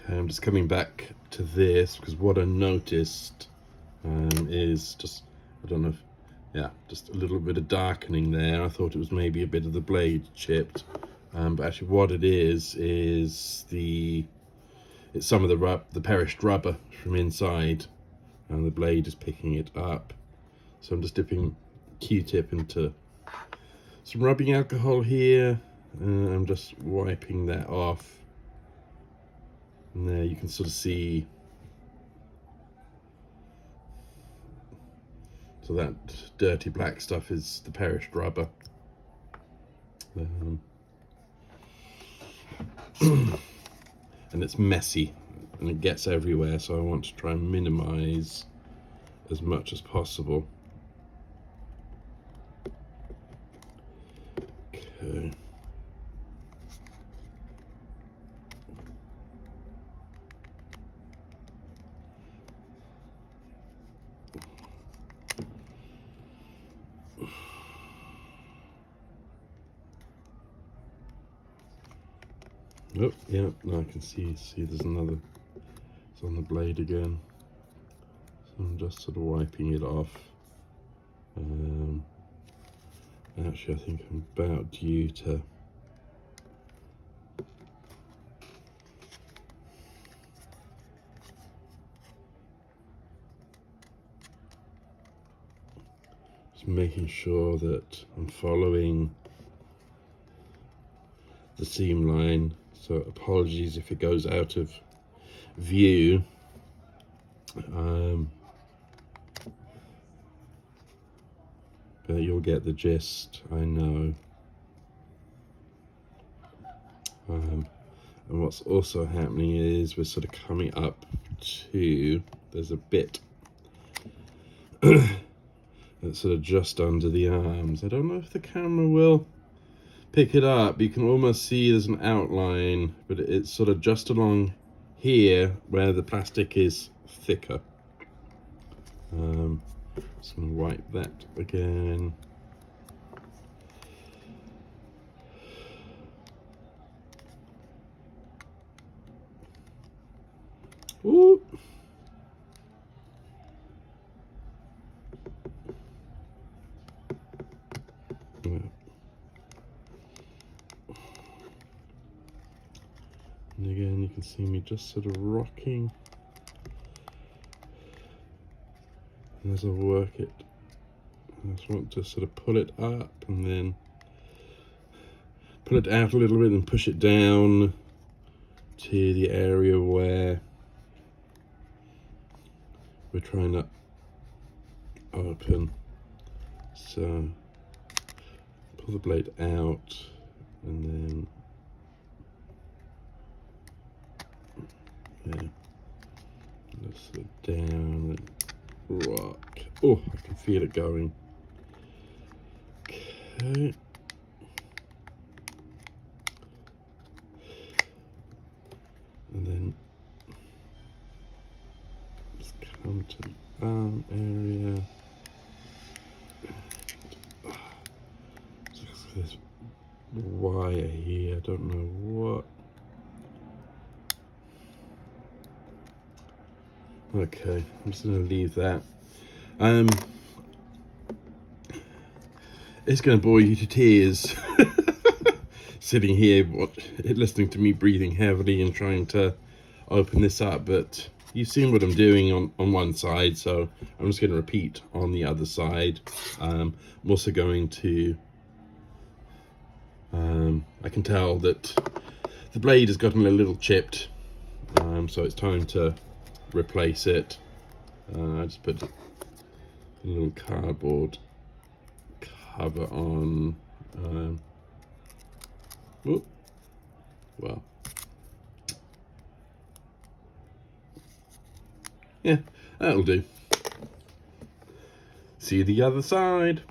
Okay, I'm just coming back to this because what I noticed is just, I don't know if, yeah, just a little bit of darkening there. I thought it was maybe a bit of the blade chipped, but actually what it is it's some of the perished rubber from inside, and the blade is picking it up. So I'm just dipping Q-tip into some rubbing alcohol here, and I'm just wiping that off. And there you can sort of see, so that dirty black stuff is the perished rubber. And it's messy and it gets everywhere, so I want to try and minimize as much as possible. Okay. Oh, yeah, now I can see there's another, it's on the blade again. So I'm just sort of wiping it off. Actually, I think I'm about due to just making sure that I'm following the seam line. So apologies if it goes out of view. But you'll get the gist, I know. And what's also happening is we're sort of coming up to, there's a bit that's sort of just under the arms. I don't know if the camera will pick it up. You can almost see there's an outline, but it's sort of just along here where the plastic is thicker. Just going to wipe that again. Ooh. Yeah. And again, you can see me just sort of rocking. And as I work it, I just want to sort of pull it up and then pull it out a little bit and push it down to the area where we're trying to open. So pull the blade out and then just sort of down and rock. Oh, I can feel it going. Okay. And then just come to the arm area. So this wire here, I don't know what. Okay, I'm just going to leave that. It's going to bore you to tears sitting here listening to me breathing heavily and trying to open this up, but you've seen what I'm doing on one side, so I'm just going to repeat on the other side. I'm also going to I can tell that the blade has gotten a little chipped, so it's time to replace it. I just put a little cardboard cover on. Well, yeah, that'll do. See you the other side.